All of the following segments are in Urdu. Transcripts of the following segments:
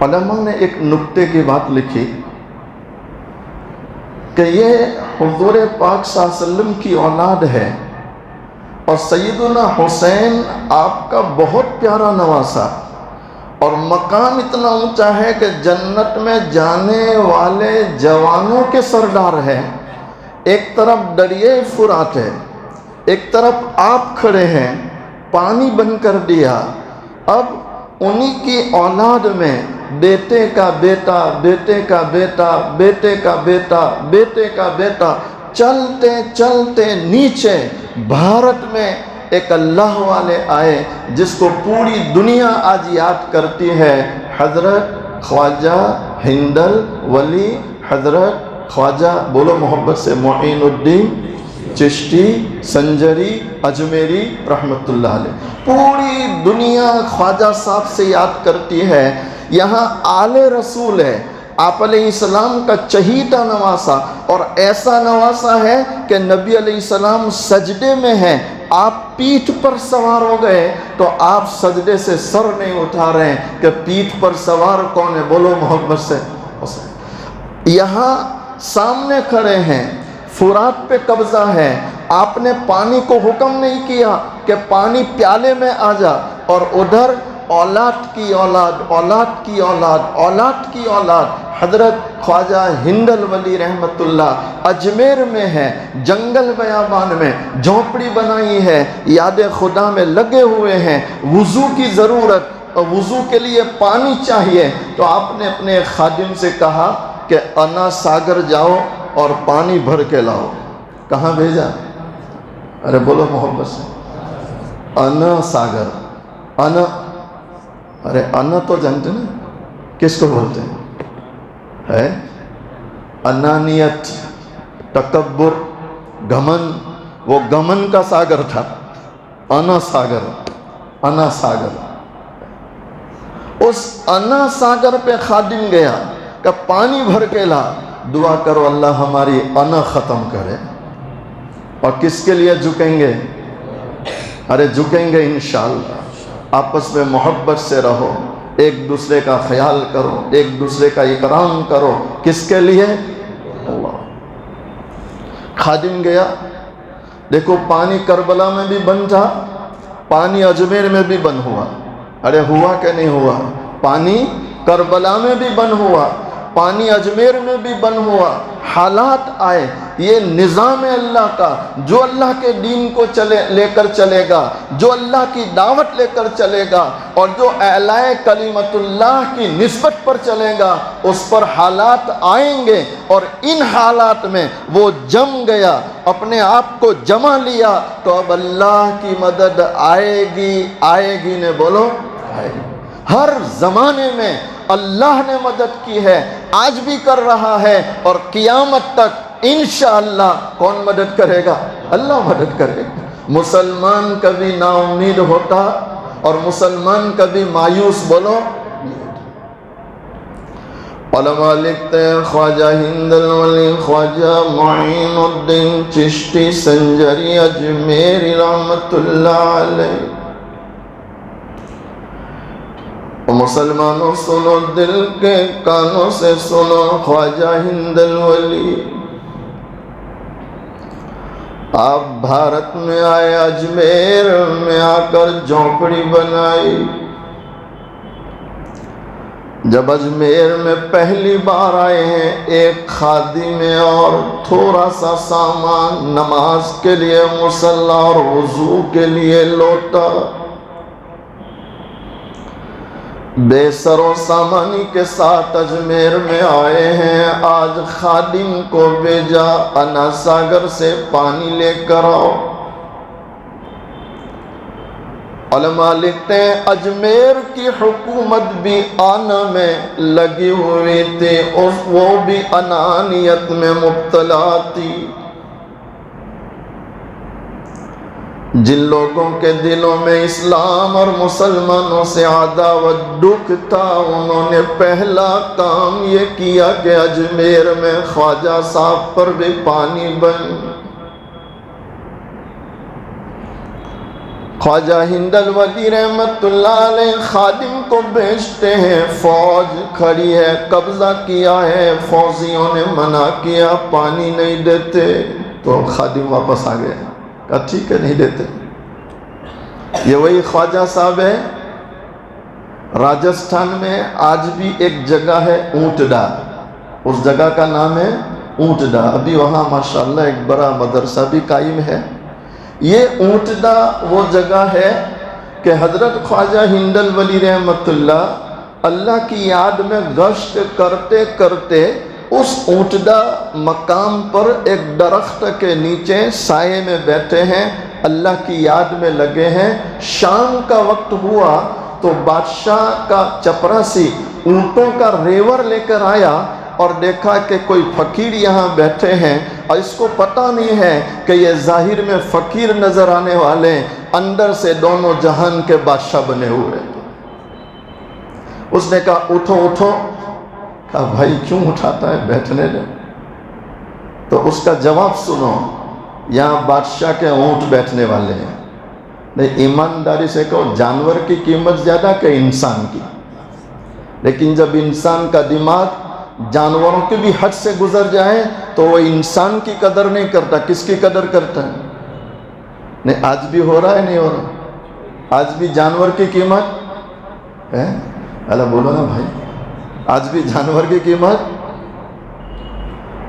علماء نے ایک نکتے کی بات لکھی کہ یہ حضور پاک صلی اللہ علیہ وسلم کی اولاد ہے اور سیدنا حسین آپ کا بہت پیارا نواسا، اور مقام اتنا اونچا ہے کہ جنت میں جانے والے جوانوں کے سردار ہے۔ ایک طرف دریائے فرات ہے، ایک طرف آپ کھڑے ہیں، پانی بن کر دیا۔ اب انہی کی اولاد میں بیٹے کا بیٹا، بیٹے کا بیٹا، بیٹے کا بیٹا، بیٹے کا بیٹا، چلتے چلتے نیچے بھارت میں ایک اللہ والے آئے جس کو پوری دنیا آج یاد کرتی ہے، حضرت خواجہ ہندل ولی، حضرت خواجہ بولو محبت سے معین الدین چشتی سنجری اجمیری رحمت اللہ علیہ۔ پوری دنیا خواجہ صاحب سے یاد کرتی ہے۔ یہاں آل رسول ہے، آپ علیہ السلام کا چہیتا نواسا، اور ایسا نواسا ہے کہ نبی علیہ السلام سجدے میں ہیں، آپ پیٹھ پر سوار ہو گئے تو آپ سجدے سے سر نہیں اٹھا رہے ہیں کہ پیٹھ پر سوار کون ہے، بولو محبت سے حسین۔ یہاں سامنے کھڑے ہیں، فرات پہ قبضہ ہے، آپ نے پانی کو حکم نہیں کیا کہ پانی پیالے میں آ جا، اور ادھر اولاد کی اولاد، اولاد کی اولاد، اولاد کی اولاد، حضرت خواجہ ہندل ولی رحمت اللہ اجمیر میں ہے، جنگل بیابان میں جھونپڑی بنائی ہے، یاد خدا میں لگے ہوئے ہیں، وضو کی ضرورت، وضو کے لیے پانی چاہیے، تو آپ نے اپنے خادم سے کہا کہ انا ساگر جاؤ اور پانی بھر کے لاؤ۔ کہاں بھیجا؟ ارے بولو محبت سے، انا ساگر، انا، ارے انا تو جانتے نا کس کو بولتے ہیں، ہے انانیت، تکبر، گھمن، وہ گھمن کا ساگر تھا، انا ساگر، انا ساگر۔ اس انا ساگر پہ خادم گیا کہ پانی بھر کے لا، دعا کرو اللہ ہماری انا ختم کرے۔ اور کس کے لیے جھکیں گے؟ ارے جھکیں گے انشاءاللہ۔ آپس میں محبت سے رہو، ایک دوسرے کا خیال کرو، ایک دوسرے کا اکرام کرو، کس کے لیے؟ اللہ۔ خادم گیا، دیکھو پانی کربلا میں بھی بند تھا، پانی اجمیر میں بھی بند ہوا۔ ارے ہوا کہ نہیں ہوا؟ پانی کربلا میں بھی بند ہوا، پانی اجمیر میں بھی بند ہوا۔ حالات آئے، یہ نظام اللہ کا، جو اللہ کے دین کو لے کر چلے گا، جو اللہ کی دعوت لے کر چلے گا، اور جو اعلاء کلمت اللہ کی نسبت پر چلے گا، اس پر حالات آئیں گے، اور ان حالات میں وہ جم گیا، اپنے آپ کو جمع لیا، تو اب اللہ کی مدد آئے گی، آئے گی نے بولو آئے گی۔ ہر زمانے میں اللہ نے مدد کی ہے، آج بھی کر رہا ہے، اور قیامت تک انشاءاللہ کون مدد کرے گا؟ اللہ مدد کرے گا۔ مسلمان کبھی نا امید ہوتا اور مسلمان کبھی مایوس بولو۔ علماء لکھتے ہیں خواجہ ہندل ولی خواجہ معین الدین چشتی سنجری اجمیری رحمت اللہ علیہ۔ مسلمانوں سنو، دل کے کانوں سے سنو، خواجہ ہندل ولی آپ بھارت میں آئے، اجمیر میں آ کر جھونپڑی بنائی۔ جب اجمیر میں پہلی بار آئے ہیں، ایک خادم اور تھوڑا سا سامان، نماز کے لیے مصلی اور وضو کے لیے لوٹا، بے سر و سامانی کے ساتھ اجمیر میں آئے ہیں۔ آج خادم کو بھیجا انا ساگر سے پانی لے کر آؤ۔ علماء لکھتے ہیں اجمیر کی حکومت بھی آنا میں لگی ہوئی تھی، وہ بھی انانیت میں مبتلا تھی۔ جن لوگوں کے دلوں میں اسلام اور مسلمانوں سے عداوت دکھ تھا، انہوں نے پہلا کام یہ کیا کہ اجمیر میں خواجہ صاحب پر بھی پانی بن۔ خواجہ ہند الولی رحمت اللہ علیہ خادم کو بھیجتے ہیں، فوج کھڑی ہے، قبضہ کیا ہے، فوجیوں نے منع کیا، پانی نہیں دیتے، تو خادم واپس آ گئے، کہا ٹھیک ہے نہیں دیتے۔ یہ وہی خواجہ صاحب ہے، راجستھان میں آج بھی ایک جگہ ہے اونٹڈا، اس جگہ کا نام ہے اونٹڈا، ابھی وہاں ماشاءاللہ ایک بڑا مدرسہ بھی قائم ہے۔ یہ اونٹڈا وہ جگہ ہے کہ حضرت خواجہ ہند الولی رحمت اللہ کی یاد میں گشت کرتے کرتے اس اونٹڈا مقام پر ایک درخت کے نیچے سائے میں بیٹھے ہیں، اللہ کی یاد میں لگے ہیں۔ شام کا وقت ہوا تو بادشاہ کا چپراسی اونٹوں کا ریور لے کر آیا اور دیکھا کہ کوئی فقیر یہاں بیٹھے ہیں، اور اس کو پتہ نہیں ہے کہ یہ ظاہر میں فقیر نظر آنے والے اندر سے دونوں جہان کے بادشاہ بنے ہوئے۔ اس نے کہا اٹھو اٹھو، کہا بھائی کیوں اٹھاتا ہے، بیٹھنے دے۔ تو اس کا جواب سنو، یہاں بادشاہ کے اونٹ بیٹھنے والے ہیں۔ نہیں، ایمانداری سے کہو جانور کی قیمت زیادہ کہ انسان کی، لیکن جب انسان کا دماغ جانوروں کے بھی حد سے گزر جائے تو وہ انسان کی قدر نہیں کرتا، کس کی قدر کرتا ہے؟ نہیں، آج بھی ہو رہا ہے نہیں ہو رہا؟ آج بھی جانور کی قیمت ہے؟ اللہ بولو نا بھائی، آج بھی جانور کی قیمت؟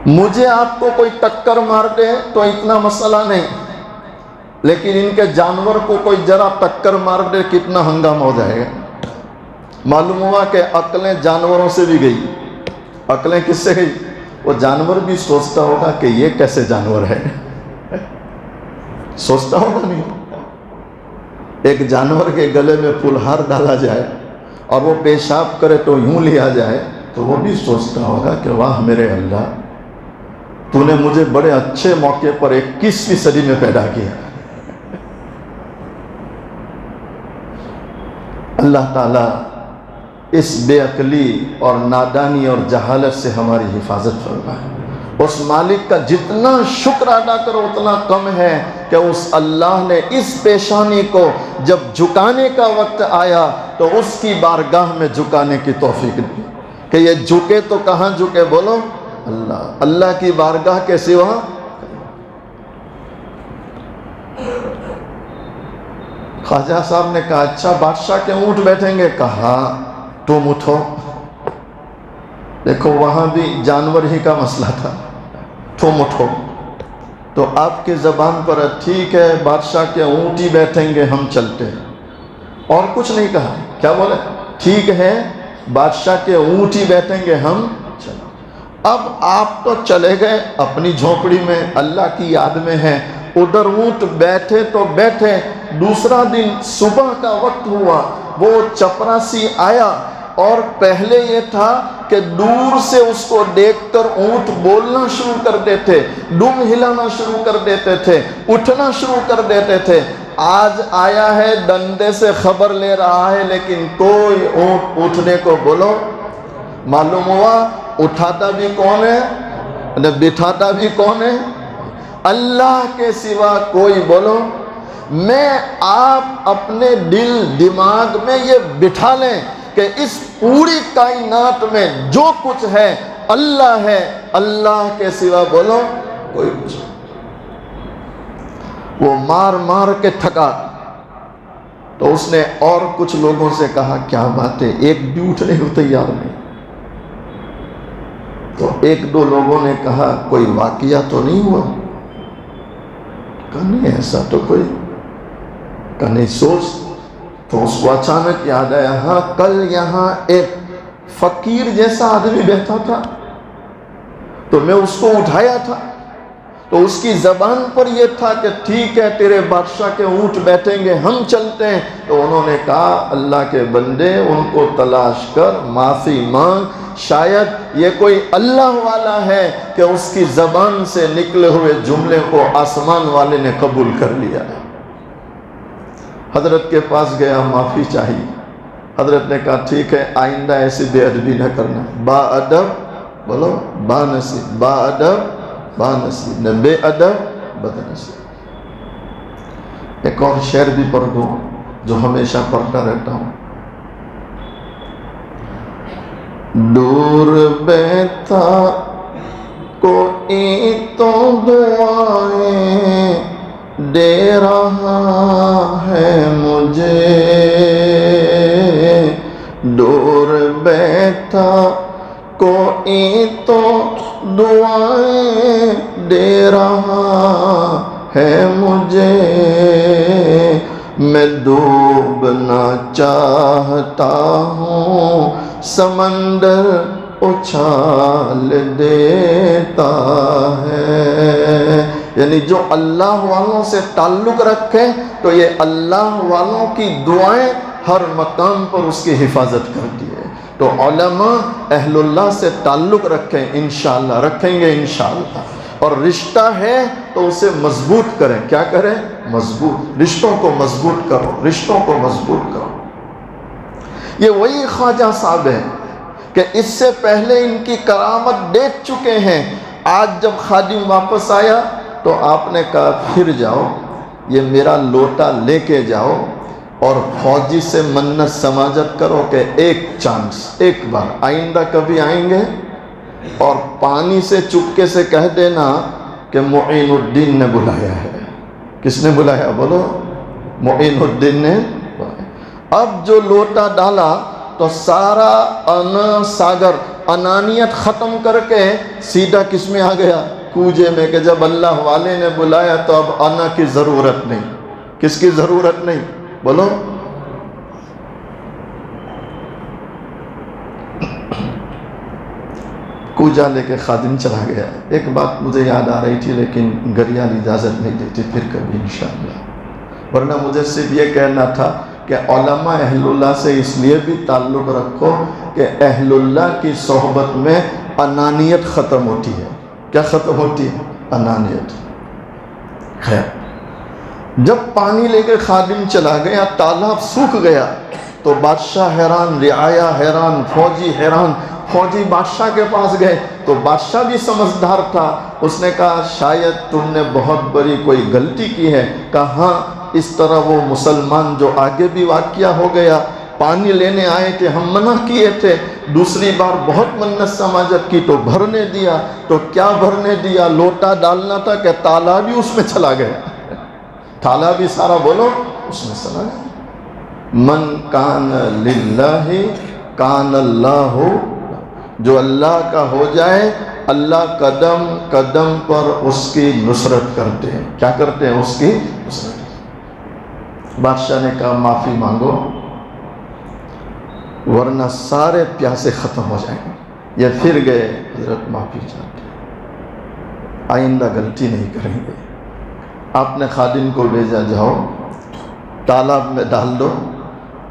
مجھے آپ کو کوئی ٹکر مار دے تو اتنا مسئلہ نہیں، لیکن ان کے جانور کو کوئی ذرا ٹکر مار دے کتنا ہنگامہ ہو جائے گا۔ معلوم ہوا کہ عقلیں جانوروں سے بھی گئی۔ عقلیں کس سے گئی؟ وہ جانور بھی سوچتا ہوگا کہ یہ کیسے جانور ہے، سوچتا ہوگا نہیں؟ ایک جانور کے گلے میں پھولہار ڈالا جائے اور وہ پیشاب کرے تو یوں لیا جائے تو وہ بھی سوچتا ہوگا کہ واہ میرے اللہ، تو نے مجھے بڑے اچھے موقع پر 21ویں صدی میں پیدا کیا۔ اللہ تعالیٰ اس بے عقلی اور نادانی اور جہالت سے ہماری حفاظت فرمائے۔ اس مالک کا جتنا شکر ادا کرو اتنا کم ہے کہ اس اللہ نے اس پیشانی کو جب جھکانے کا وقت آیا تو اس کی بارگاہ میں جھکانے کی توفیق دی کہ یہ جھکے تو کہاں جھکے، بولو اللہ، اللہ کی بارگاہ کے سوا۔ خواجہ صاحب نے کہا اچھا بادشاہ کے اونٹ بیٹھیں گے؟ کہا تم اٹھو۔ دیکھو وہاں بھی جانور ہی کا مسئلہ تھا، تم اٹھو۔ تو آپ کی زبان پر ٹھیک ہے بادشاہ کے اونٹ ہی بیٹھیں گے، ہم چلتے ہیں، اور کچھ نہیں کہا۔ کیا بولے؟ ٹھیک ہے بادشاہ کے اونٹ ہی بیٹھیں گے، ہم چلیں۔ اب آپ تو چلے گئے اپنی جھونپڑی میں، اللہ کی یاد میں ہیں، ادھر اونٹ بیٹھے تو بیٹھے۔ دوسرا دن صبح کا وقت ہوا، وہ چپراسی آیا، اور پہلے یہ تھا کہ دور سے اس کو دیکھ کر اونٹ بولنا شروع کر دیتے، دم ہلانا شروع کر دیتے تھے، اٹھنا شروع کر دیتے تھے۔ آج آیا ہے ڈنڈے سے خبر لے رہا ہے، لیکن کوئی اونٹ اٹھنے کو بولو۔ معلوم ہوا اٹھاتا بھی کون ہے، بٹھاتا بھی کون ہے؟ اللہ کے سوا کوئی، بولو۔ میں آپ اپنے دل دماغ میں یہ بٹھا لیں کہ اس پوری کائنات میں جو کچھ ہے اللہ ہے، اللہ کے سوا بولو کوئی کچھ۔ وہ مار مار کے تھکا تو اس نے اور کچھ لوگوں سے کہا کیا بات ہے، ایک بھی اٹھنے کو تیار نہیں۔ تو ایک دو لوگوں نے کہا کوئی واقعہ تو نہیں ہوا؟ کہا نہیں ایسا تو کوئی، کہا نہیں سوچ۔ تو اس کو اچانک یاد آیا، ہاں کل یہاں ایک فقیر جیسا آدمی بیٹھا تھا تو میں اس کو اٹھایا تھا، تو اس کی زبان پر یہ تھا کہ ٹھیک ہے تیرے بادشاہ کے اونٹ بیٹھیں گے، ہم چلتے ہیں۔ تو انہوں نے کہا اللہ کے بندے ان کو تلاش کر معافی مانگ، شاید یہ کوئی اللہ والا ہے کہ اس کی زبان سے نکلے ہوئے جملے کو آسمان والے نے قبول کر لیا۔ حضرت کے پاس گیا، معافی چاہیے۔ حضرت نے کہا ٹھیک ہے آئندہ ایسی بے ادبی نہ کرنا، با ادب بولو با نصیب، با ادب با نصیب، نہ بے ادب بد نصیب۔ ایک اور شعر بھی پڑھ دوں جو ہمیشہ پڑھتا رہتا ہوں. دور بیٹھا کوئی تو دعائیں دے رہا ہے مجھے، دور بیٹھا کوئی تو دعائیں دے رہا ہے مجھے، میں ڈوبنا چاہتا ہوں سمندر اچھال دیتا ہے. یعنی جو اللہ والوں سے تعلق رکھے تو یہ اللہ والوں کی دعائیں ہر مقام پر اس کی حفاظت کرتی ہے. تو علماء اہل اللہ سے تعلق رکھیں، انشاءاللہ رکھیں گے انشاءاللہ. اور رشتہ ہے تو اسے مضبوط کریں. کیا کریں؟ مضبوط. رشتوں کو مضبوط کرو، رشتوں کو مضبوط کرو. یہ وہی خواجہ صاحب ہیں کہ اس سے پہلے ان کی کرامت دیکھ چکے ہیں. آج جب خادم واپس آیا تو آپ نے کہا پھر جاؤ، یہ میرا لوٹا لے کے جاؤ اور فوجی سے منت سماجت کرو کہ ایک چانس، ایک بار آئندہ کبھی آئیں گے، اور پانی سے چپکے سے کہہ دینا کہ معین الدین نے بلایا ہے. کس نے بلایا؟ بولو. معین الدین نے بلایا. اب جو لوٹا ڈالا تو سارا انا ساگر، انانیت ختم کر کے سیدھا کس میں آ گیا؟ کوجے میں، کہ جب اللہ والے نے بلایا تو اب انا کی ضرورت نہیں. کس کی ضرورت نہیں؟ بولو. کوجا لے کے خادم چلا گیا. ایک بات مجھے یاد آ رہی تھی لیکن گریال اجازت نہیں دیتی، پھر کبھی انشاءاللہ. ورنہ مجھے صرف یہ کہنا تھا کہ علماء اہل اللہ سے اس لیے بھی تعلق رکھو کہ اہل اللہ کی صحبت میں انانیت ختم ہوتی ہے. کیا ختم ہوتی ہے؟ انانیت. خیر، جب پانی لے کے خادم چلا گیا، تالاب سوکھ گیا تو بادشاہ حیران، رعایا حیران، فوجی حیران. فوجی بادشاہ کے پاس گئے تو بادشاہ بھی سمجھدار تھا. اس نے کہا شاید تم نے بہت بڑی کوئی غلطی کی ہے. کہا ہاں، اس طرح وہ مسلمان جو آگے بھی واقعہ ہو گیا، پانی لینے آئے تھے، ہم منع کیے تھے، دوسری بار بہت منت سماجت کی تو بھرنے دیا. تو کیا بھرنے دیا؟ لوٹا ڈالنا تھا کہ تالاب بھی اس میں چلا گیا. تالاب بھی سارا بولو اس میں چلا گیا. من کان للہ کان اللہ، جو اللہ کا ہو جائے اللہ قدم قدم پر اس کی نصرت کرتے ہیں. کیا کرتے ہیں؟ اس کی نصرت. بادشاہ نے کہا معافی مانگو ورنہ سارے پیاسے ختم ہو جائیں گے. یہ پھر گئے، حضرت معافی چاہتے ہیں، آئندہ غلطی نہیں کریں گے. آپ نے خادم کو بھیجا، جاؤ تالاب میں ڈال دو.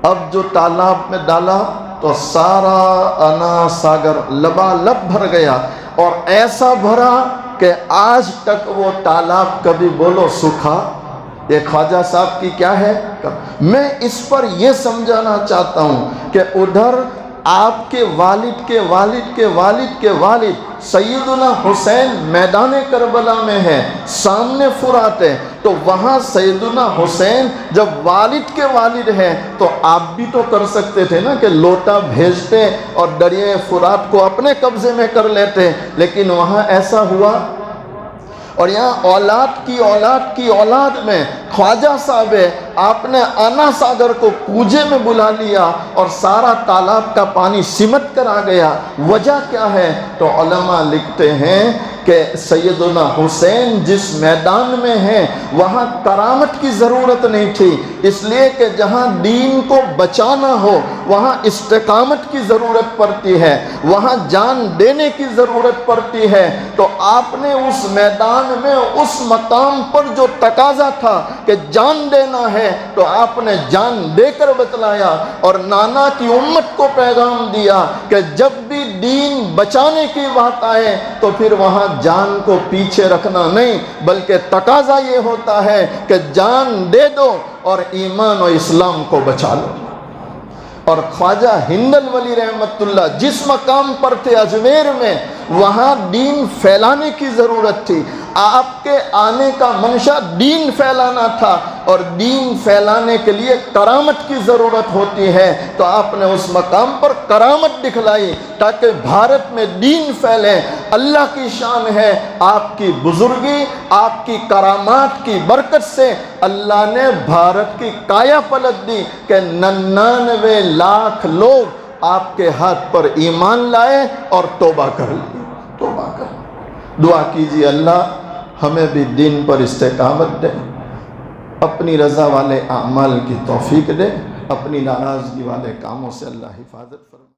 اب جو تالاب میں ڈالا تو سارا انا ساگر لبالب بھر گیا، اور ایسا بھرا کہ آج تک وہ تالاب کبھی بولو سوکھا. یہ خواجہ صاحب کی کیا ہے؟ میں اس پر یہ سمجھانا چاہتا ہوں کہ ادھر آپ کے والد کے والد کے والد کے والد سیدنا حسین میدان کربلا میں ہے، سامنے فرات ہے. تو وہاں سیدنا حسین جب والد کے والد ہیں تو آپ بھی تو کر سکتے تھے نا کہ لوٹا بھیجتے اور دریائے فرات کو اپنے قبضے میں کر لیتے. لیکن وہاں ایسا ہوا. اور یہاں اولاد کی اولاد میں خواجہ صاحب ہے، آپ نے انا ساگر کو کوجے میں بلا لیا اور سارا تالاب کا پانی سمٹ کر آ گیا. وجہ کیا ہے؟ تو علماء لکھتے ہیں کہ سیدنا حسین جس میدان میں ہیں وہاں کرامت کی ضرورت نہیں تھی، اس لیے کہ جہاں دین کو بچانا ہو وہاں استقامت کی ضرورت پڑتی ہے، وہاں جان دینے کی ضرورت پڑتی ہے. تو آپ نے اس میدان میں اس مقام پر جو تقاضا تھا کہ جان دینا ہے تو آپ نے جان دے کر بتلایا، اور نانا کی امت کو پیغام دیا کہ جب بھی دین بچانے کی بات آئے تو پھر وہاں جان کو پیچھے رکھنا نہیں، بلکہ تقاضا یہ ہوتا ہے کہ جان دے دو اور ایمان و اسلام کو بچا لو. اور خواجہ ہندل ولی رحمت اللہ جس مقام پر تھے اجمیر میں، وہاں دین پھیلانے کی ضرورت تھی. آپ کے آنے کا منشا دین پھیلانا تھا، اور دین پھیلانے کے لیے کرامت کی ضرورت ہوتی ہے، تو آپ نے اس مقام پر کرامت دکھلائی تاکہ بھارت میں دین پھیلے۔ اللہ کی شان ہے، آپ کی بزرگی، آپ کی کرامات کی برکت سے اللہ نے بھارت کی کایا پلٹ دی کہ 99 لاکھ لوگ آپ کے ہاتھ پر ایمان لائے اور توبہ کر لی، توبہ کر لی۔ دعا کیجیے اللہ ہمیں بھی دین پر استقامت دے، اپنی رضا والے اعمال کی توفیق دے، اپنی ناراضگی والے کاموں سے اللہ حفاظت فرمائے۔